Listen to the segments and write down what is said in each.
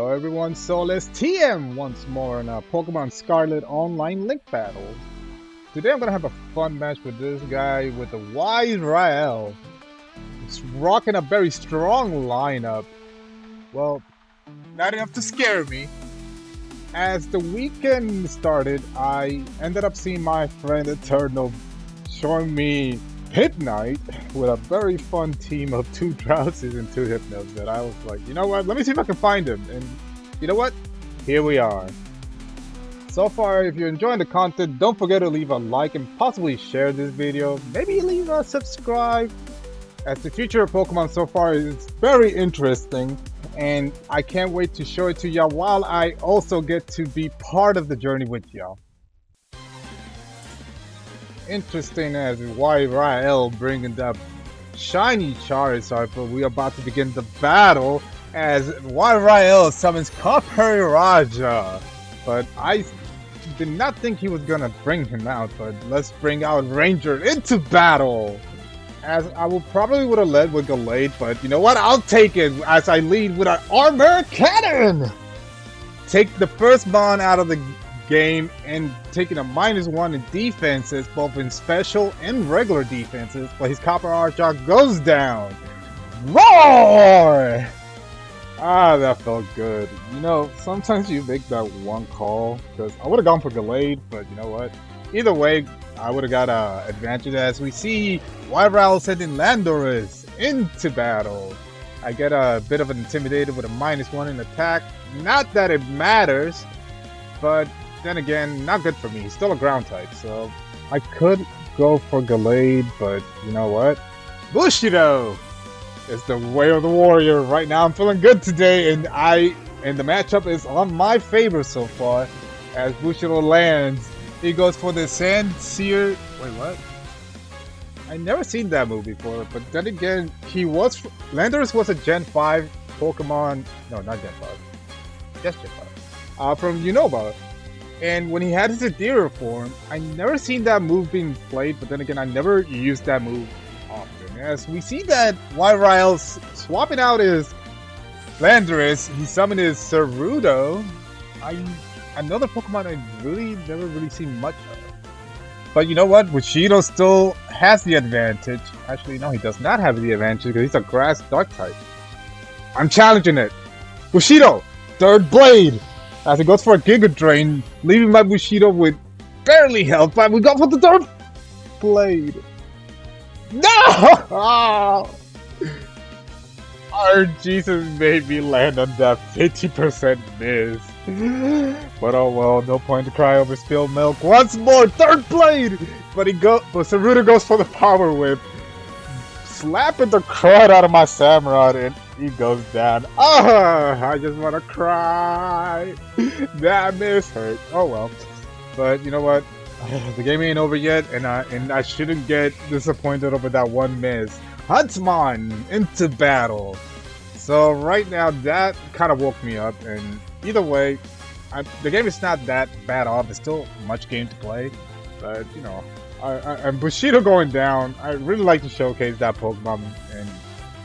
Hello everyone, so let's TM once more in a Pokemon Scarlet online link battle. Today I'm gonna have a fun match with this guy with the ysrael. He's rocking a very strong lineup. Well, not enough to scare me. As the weekend started, I ended up seeing my friend Eternal showing me Hit Night with a very fun team of 2 Drowsies and 2 Hypnos that I was like, you know what, let me see if I can find him. And you know what? Here we are. So far, if you're enjoying the content, don't forget to leave a like and possibly share this video. Maybe leave a subscribe, as the future of Pokemon so far is very interesting. And I can't wait to show it to y'all while I also get to be part of the journey with y'all. Interesting as ysrael bringing the shiny Charizard, but we are about to begin the battle as ysrael summons Raja. But I did not think he was gonna bring him out, but let's bring out Ranger into battle. As I would have led with Gallade, but you know what? I'll take it as I lead with an Armor Cannon! Take the first bond out of the game and taking a -1 in defenses, both in special and regular defenses, but his Copper Archer goes down. Roar! Ah, that felt good. You know, sometimes you make that one call, because I would have gone for Gallade, but you know what? Either way, I would have got an advantage as we see ysrael sending Landorus into battle. I get a bit of an intimidated with a -1 in attack. Not that it matters, but then again, not good for me. He's still a ground type, so I could go for Gallade, but you know what? Bushido is the way of the warrior. Right now, I'm feeling good today, and the matchup is on my favor so far. As Bushido lands, he goes for the Sandseer. Wait, what? I never seen that move before, but then again, Landorus was a Gen 5 Pokemon. No, not Gen 5. Yes, Gen 5. From Unova. And when he had his Adira form, I never seen that move being played, but then again, I never used that move often. As we see that ysrael's swapping out his Landorus, he summoned his Cerudo. Another Pokemon I never really seen much of. But you know what? Bushido still has the advantage. Actually, no, he does not have the advantage because he's a Grass Dark type. I'm challenging it. Bushido, third blade! As he goes for a Giga Drain, leaving my Bushido with barely health, but we go for the third blade. No! Our Jesus made me land on that 50% miss. But oh well, no point to cry over spilled milk. Once more, third blade! But Cerudo goes for the Power Whip, slapping the crud out of my Samurott, and he goes down. I just want to cry. That miss hurt. Oh well. But you know what? The game ain't over yet, and I shouldn't get disappointed over that one miss. Huntsman into battle. So right now, that kind of woke me up, and either way, the game is not that bad off. There's still much game to play, but you know, I'm Bushido going down. I really like to showcase that Pokemon, and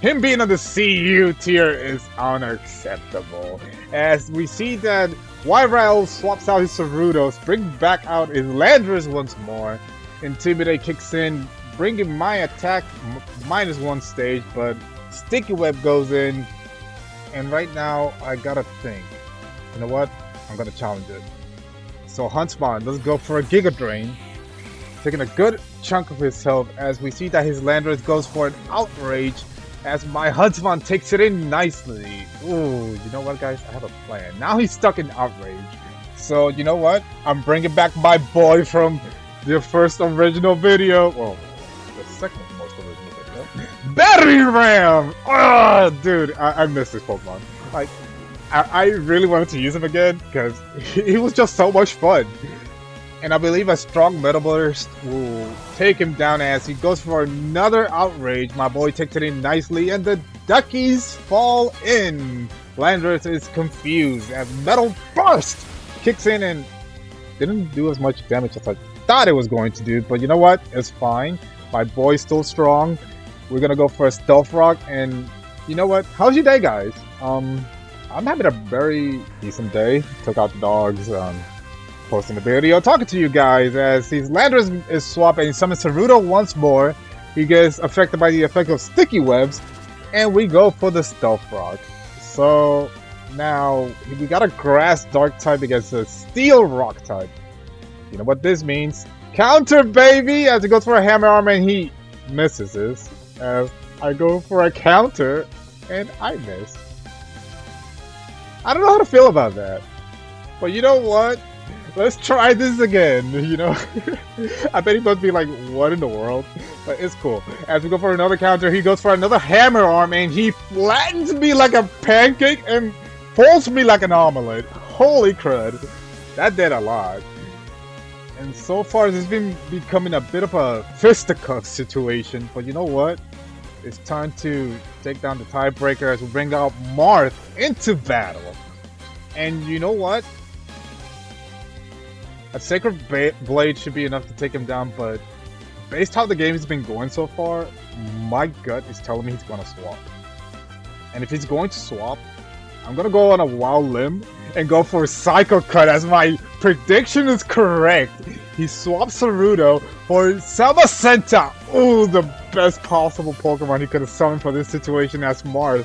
him being on the CU tier is unacceptable. As we see that ysrael swaps out his Cerudos, brings back out his Landorus once more. Intimidate kicks in, bringing my attack -1 stage, but Sticky Web goes in, and right now I gotta think. You know what? I'm gonna challenge it. So Huntsman, let's go for a Giga Drain, taking a good chunk of his health as we see that his Landorus goes for an Outrage as my Huntsman takes it in nicely. Ooh, you know what guys? I have a plan. Now he's stuck in Outrage. So you know what? I'm bringing back my boy from the first original video. Well, the second most original video. Battery Ram! Oh, dude, I miss this Pokemon. Like, I really wanted to use him again because he was just so much fun. And I believe a strong Metal Burst will take him down as he goes for another Outrage. My boy takes it in nicely, and the Duckies fall in. Landorus is confused as Metal Burst kicks in and didn't do as much damage as I thought it was going to do. But you know what? It's fine. My boy's still strong. We're gonna go for a Stealth Rock, and you know what? How's your day, guys? I'm having a very decent day. Took out the dogs, posting the video, talking to you guys as his Landers is swapped and he summons Saruto once more. He gets affected by the effect of sticky webs, and we go for the Stealth Rock. So now we got a Grass Dark type against a Steel Rock type. You know what this means? Counter, baby! As he goes for a Hammer Arm and he misses this. As I go for a counter and I miss. I don't know how to feel about that. But you know what? Let's try this again, you know? I bet he must be like, what in the world? But it's cool. As we go for another counter, he goes for another Hammer Arm and he flattens me like a pancake and folds me like an omelet. Holy crud. That did a lot. And so far, this has been becoming a bit of a fisticuff situation. But you know what? It's time to take down the tiebreaker as we bring out Marth into battle. And you know what? A Sacred Blade should be enough to take him down, but based how the game has been going so far, my gut is telling me he's going to swap. And if he's going to swap, I'm going to go on a wild limb and go for Psycho Cut as my prediction is correct. He swaps Saruto for Samacenta. Ooh, the best possible Pokemon he could have summoned for this situation as Marth.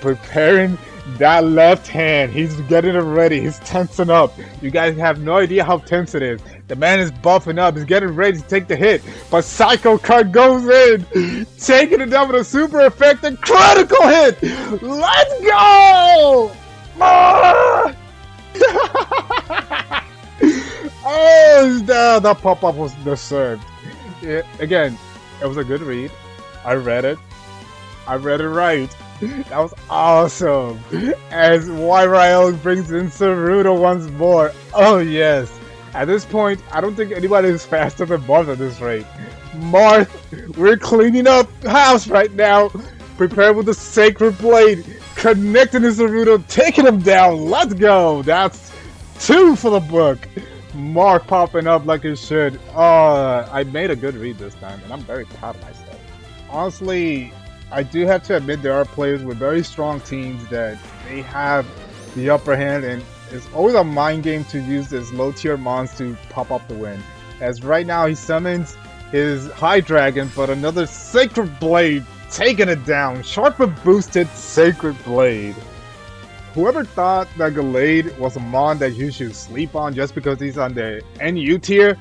Preparing that left hand. He's getting it ready. He's tensing up. You guys have no idea how tense it is. The man is buffing up. He's getting ready to take the hit. But Psycho Cut goes in. Taking it down with a super effective critical hit. Let's go! Ah! Oh, that pop-up was deserved. Yeah, again, it was a good read. I read it. I read it right. That was awesome. As ysrael brings in Saruto once more. Oh yes. At this point, I don't think anybody is faster than Marth at this rate. Marth, we're cleaning up house right now. Prepare with the Sacred Blade. Connecting to Saruto, taking him down. Let's go. That's 2 for the book. Marth popping up like it should. I made a good read this time, and I'm very proud of myself. Honestly, I do have to admit there are players with very strong teams that they have the upper hand, and it's always a mind game to use this low tier mons to pop up the win. As right now he summons his High Dragon, but another Sacred Blade taking it down. Sharper boosted Sacred Blade. Whoever thought that Gallade was a mon that you should sleep on just because he's on the NU tier,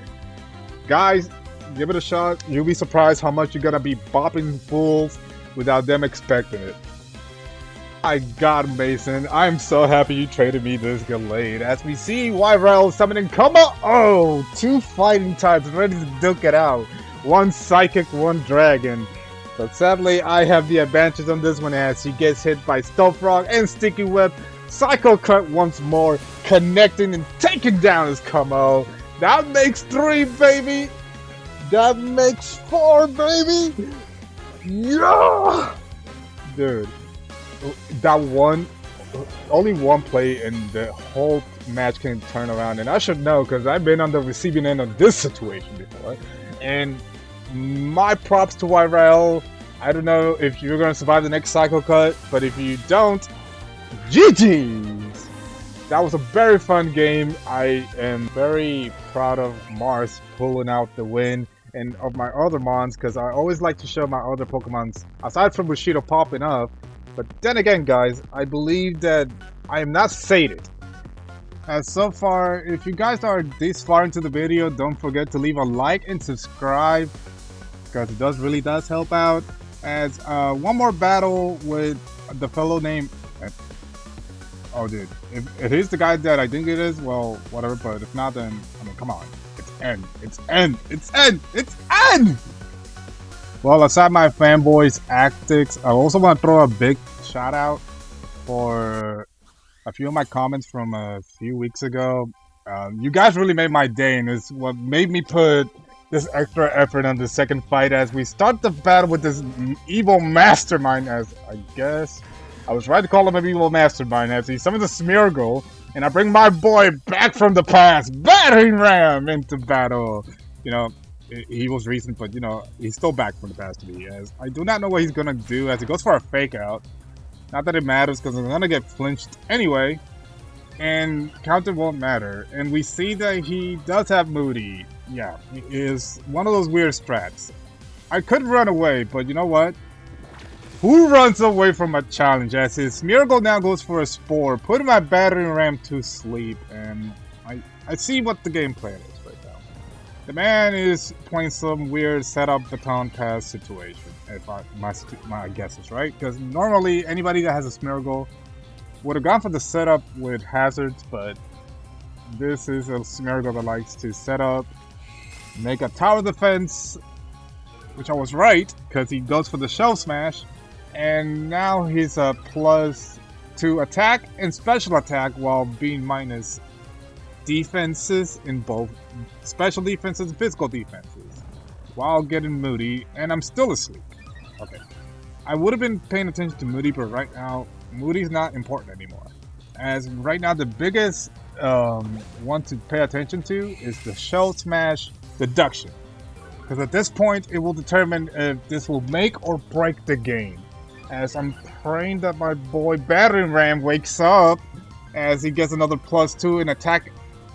guys, give it a shot. You'll be surprised how much you're gonna be bopping fools without them expecting it. My god, Mayson, I'm so happy you traded me this Gallade. As we see ysrael summoning Kuma. Oh, 2 fighting types ready to duke it out. 1 Psychic, 1 Dragon. But sadly, I have the advantage on this one as he gets hit by Stealth Rock and Sticky Web. Psycho Cut once more, connecting and taking down his Kuma. That makes 3, baby. That makes 4, baby. Yeah! Dude, that only one play and the whole match can turn around, and I should know because I've been on the receiving end of this situation before. And my props to ysrael. I don't know if you're gonna survive the next Psycho Cut, but if you don't, GG's! That was a very fun game. I am very proud of Marth pulling out the win. And of my other mons, because I always like to show my other Pokemons aside from Bushido popping up. But then again, guys, I believe that I am not sated. As so far, if you guys are this far into the video, don't forget to leave a like and subscribe, because it really does help out. As one more battle with the fellow named... Oh, dude, if it is the guy that I think it is, well, whatever. But if not, then I mean, come on. End. It's end. It's end. It's end. Well, aside my fanboys' antics, I also want to throw a big shout out for a few of my comments from a few weeks ago. You guys really made my day, and it's what made me put this extra effort on the second fight as we start the battle with this evil mastermind. As I guess I was right to call him an evil mastermind as he summons a Smeargle. And I bring my boy back from the past, Battering Ram, into battle. You know, he was recent, but you know, he's still back from the past to me. As I do not know what he's gonna do as he goes for a fake out. Not that it matters because I'm gonna get flinched anyway, and counter won't matter. And we see that he does have Moody. Yeah, he is one of those weird strats. I could run away, but you know what? Who runs away from a challenge? As his Miracle now goes for a Spore, putting my battering ram to sleep, and I see what the game plan is right now. The man is playing some weird setup baton pass situation, if my guess is right. Because normally anybody that has a Smeargle would have gone for the setup with hazards, but this is a Smeargle that likes to set up, make a tower defense, which I was right, because he goes for the Shell Smash, and now he's a +2 attack and special attack while being minus defenses in both special defenses and physical defenses while getting Moody, and I'm still asleep. Okay. I would have been paying attention to Moody, but right now, Moody's not important anymore. As right now, the biggest one to pay attention to is the Shell Smash deduction. Because at this point, it will determine if this will make or break the game. As I'm praying that my boy Battering Ram wakes up as he gets another +2 in attack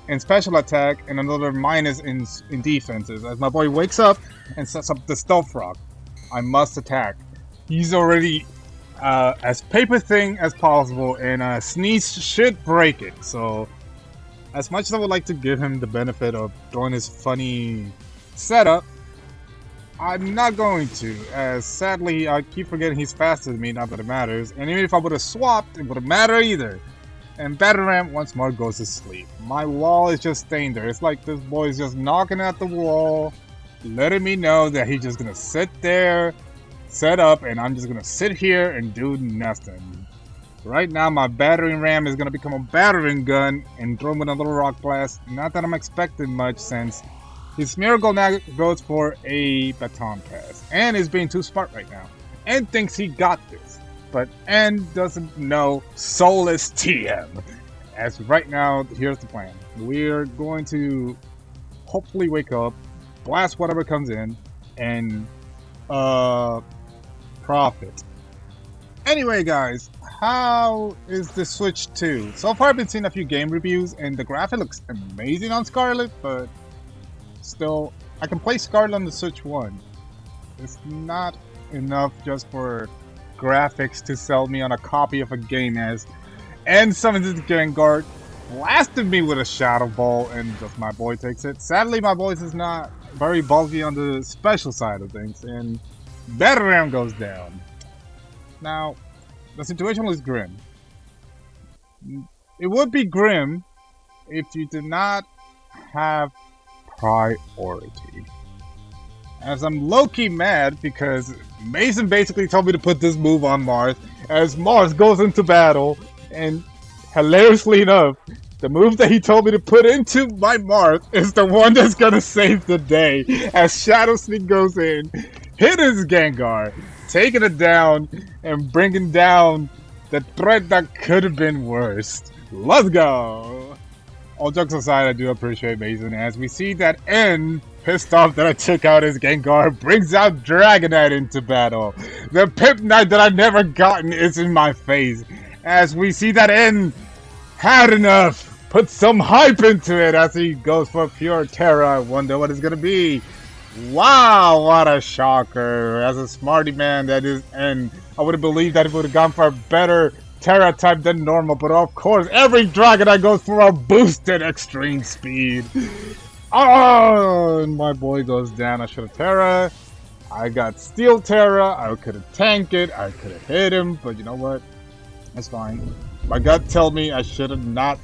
and special attack and another minus in defenses. As my boy wakes up and sets up the Stealth Rock, I must attack. He's already as paper thin as possible, and a sneeze should break it. So as much as I would like to give him the benefit of throwing his funny setup, I'm not going to, as sadly I keep forgetting he's faster than me, not that it matters, and even if I would have swapped, it wouldn't matter either. And Battering Ram once more goes to sleep. My wall is just staying there. It's like this boy is just knocking at the wall, letting me know that he's just gonna sit there, set up, and I'm just gonna sit here and do nothing. Right now my Battering Ram is gonna become a battering gun and throw him with a little rock blast. Not that I'm expecting much, since his Miracle now goes for a baton pass and is being too smart right now and thinks he got this, but N doesn't know Soulless TM. As right now, here's the plan. We're going to hopefully wake up, blast whatever comes in, and profit. Anyway guys, how is the Switch 2? So far I've been seeing a few game reviews and the graphic looks amazing on Scarlet, but still, I can play Scarlet on the Switch 1. It's not enough just for graphics to sell me on a copy of a game, and summons the Gengar, blasted me with a Shadow Ball, and just my boy takes it. Sadly, my boy is not very bulky on the special side of things, and Battering Ram goes down. Now, the situation was grim. It would be grim if you did not have priority. As I'm low-key mad because Mayson basically told me to put this move on Mars, as Mars goes into battle, and hilariously enough, the move that he told me to put into my Mars is the one that's gonna save the day, as Shadow Sneak goes in, hit his Gengar, taking it down, and bringing down the threat that could have been worse. Let's go! All jokes aside, I do appreciate Mayson, as we see that N, pissed off that I took out his Gengar, brings out Dragonite into battle. The Pip Knight that I've never gotten is in my face, as we see that N had enough, put some hype into it as he goes for pure Terra. I wonder what it's gonna be. Wow, what a shocker. As a smarty man that is N, I would have believed that it would have gone for a better Terra type than normal, but of course every Dragonite goes for a boosted extreme speed. Oh, and my boy goes down. I should have Terra. I got Steel Terra. I could have tanked it. I could have hit him, but you know what? That's fine. My gut tells me I should have not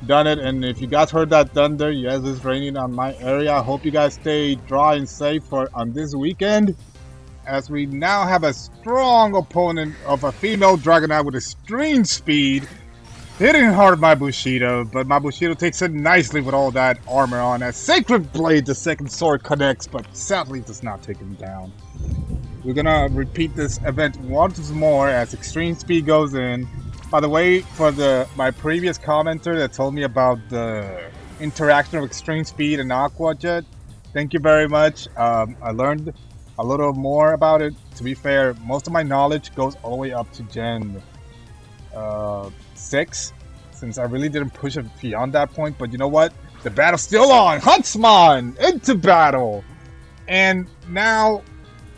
done it, and if you guys heard that thunder, yes, it's raining on my area. I hope you guys stay dry and safe on this weekend, as we now have a strong opponent of a female Dragonite with extreme speed, hitting hard my Bushido, but my Bushido takes it nicely with all that armor on. As Sacred Blade, the second sword, connects, but sadly does not take him down. We're gonna repeat this event once more as extreme speed goes in. By the way, for my previous commenter that told me about the interaction of extreme speed and Aqua Jet, thank you very much. I learned a little more about it. To be fair, most of my knowledge goes all the way up to Gen 6, since I really didn't push it beyond that point. But you know what? The battle's still on. Huntsman into battle, and now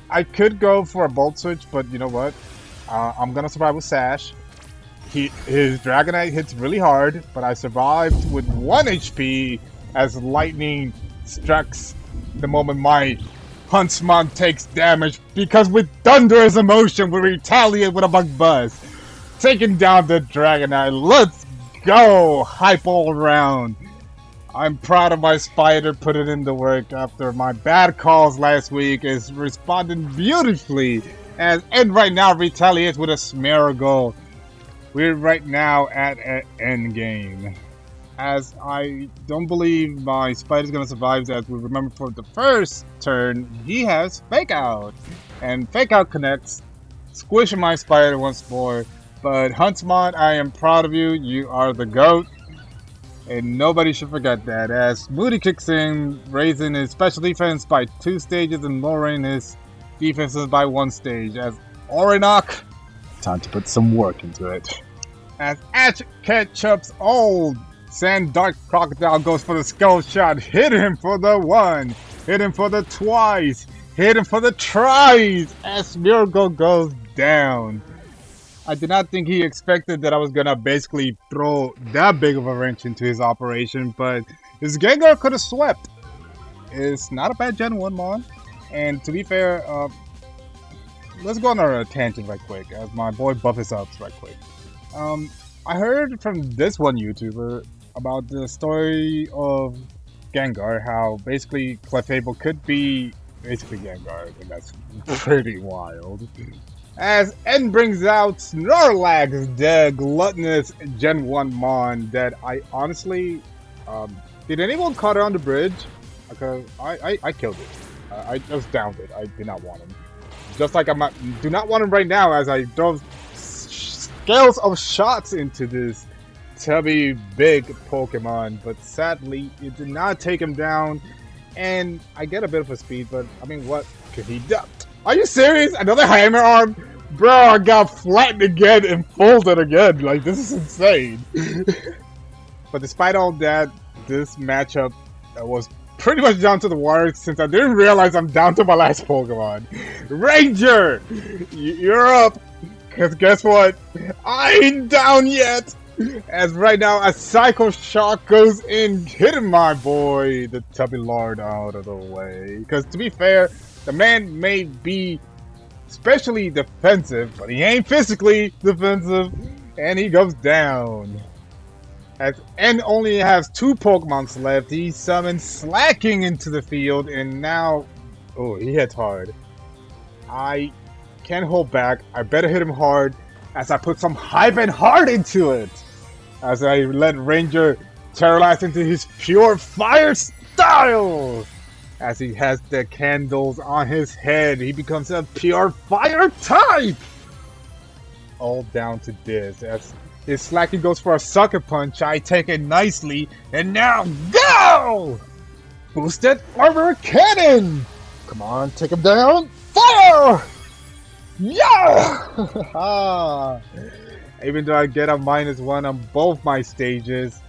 I could go for a bolt switch, but you know what? I'm gonna survive with Sash. His Dragonite hits really hard, but I survived with 1 HP as lightning strikes the moment my Huntsman takes damage, because with thunderous emotion we retaliate with a bug buzz, taking down the Dragonite. Let's go! Hype all around. I'm proud of my spider putting in the work after my bad calls last week. Is responding beautifully, and right now retaliates with a Smeargle. We're right now at an end game, as I don't believe my spider's gonna survive. As we remember for the first turn, he has Fake Out, and Fake Out connects, squishing my spider once more. But Huntsman, I am proud of you. You are the GOAT, and nobody should forget that. As Moody kicks in, raising his special defense by 2 stages and lowering his defenses by 1 stage. As Orinok, time to put some work into it. As Ash Ketchup's old Sand Dark Crocodile goes for the skull shot, hit him for the 1, hit him for the twice, hit him for the tries, as Miracle goes down. I did not think he expected that I was gonna basically throw that big of a wrench into his operation, but his Gengar could have swept. It's not a bad Gen 1 Mon, and to be fair, let's go on a tangent right quick, as my boy buffs up right quick. I heard from this one YouTuber about the story of Gengar, how basically Clefable could be basically Gengar, and that's pretty wild. As N brings out Snorlax, the gluttonous Gen 1 Mon that I honestly, did anyone caught it on the bridge? Because I killed it. I just downed it. I did not want him. Just like I do not want him right now, as I throw scales of shots into this tubby big Pokemon, but sadly it did not take him down, and I get a bit of a speed, but I mean, what could he do? Are you serious? Another hammer arm? Bro, I got flattened again and folded again. Like, this is insane. But despite all that, this matchup was pretty much down to the wire, since I didn't realize I'm down to my last Pokemon. Ranger! You're up! Because guess what? I ain't down yet! As right now, a Psycho Shock goes in, hitting my boy, the Tubby Lord, out of the way. Because to be fair, the man may be especially defensive, but he ain't physically defensive, and he goes down. As N only has 2 Pokemons left, he summons Slacking into the field, and now, oh, he hits hard. I can't hold back. I better hit him hard, as I put some hype and heart into it. As I let Ranger terrorize into his pure fire style. As he has the candles on his head, he becomes a pure fire type! All down to this. As his Slacking goes for a sucker punch, I take it nicely, and now go! Boosted Armor Cannon! Come on, take him down! Fire! Yeah! Even though I get a -1 on both my stages,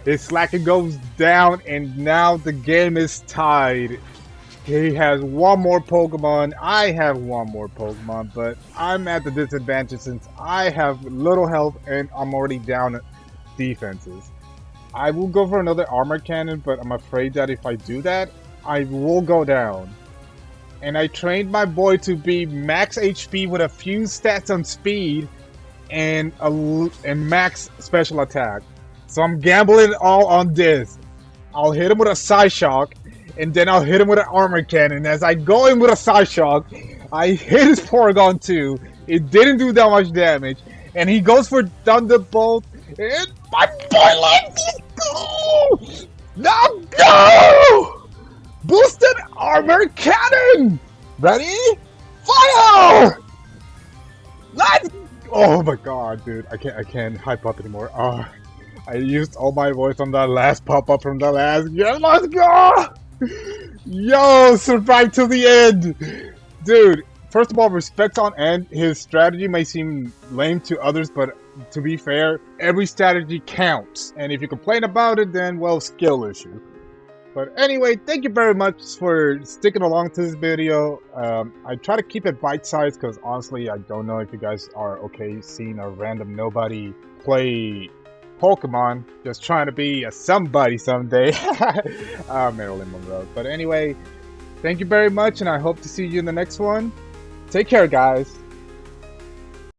his Slacking goes down, and now the game is tied. He has 1 more Pokemon, I have 1 more Pokemon, but I'm at the disadvantage since I have little health and I'm already down defenses. I will go for another Armor Cannon, but I'm afraid that if I do that, I will go down. And I trained my boy to be max HP with a few stats on speed and max special attack. So I'm gambling all on this. I'll hit him with a Psyshock, and then I'll hit him with an Armor Cannon. As I go in with a Psyshock, I hit his Porygon too. It didn't do that much damage. And he goes for Thunderbolt, and my boy lets it go! Now go! Boosted Armor Cannon! Ready? Fire! Let's... Oh my god, dude. I can't hype up anymore. I used all my voice on that last pop-up from the last game. Let's go! Yo, survive till the end! Dude, first of all, respect on end. His strategy may seem lame to others, but to be fair, every strategy counts. And if you complain about it, then, well, skill issue. But anyway, thank you very much for sticking along to this video. I try to keep it bite-sized because honestly, I don't know if you guys are okay seeing a random nobody play Pokemon, just trying to be a somebody someday. Marilyn Monroe. But anyway, thank you very much, and I hope to see you in the next one. Take care, guys.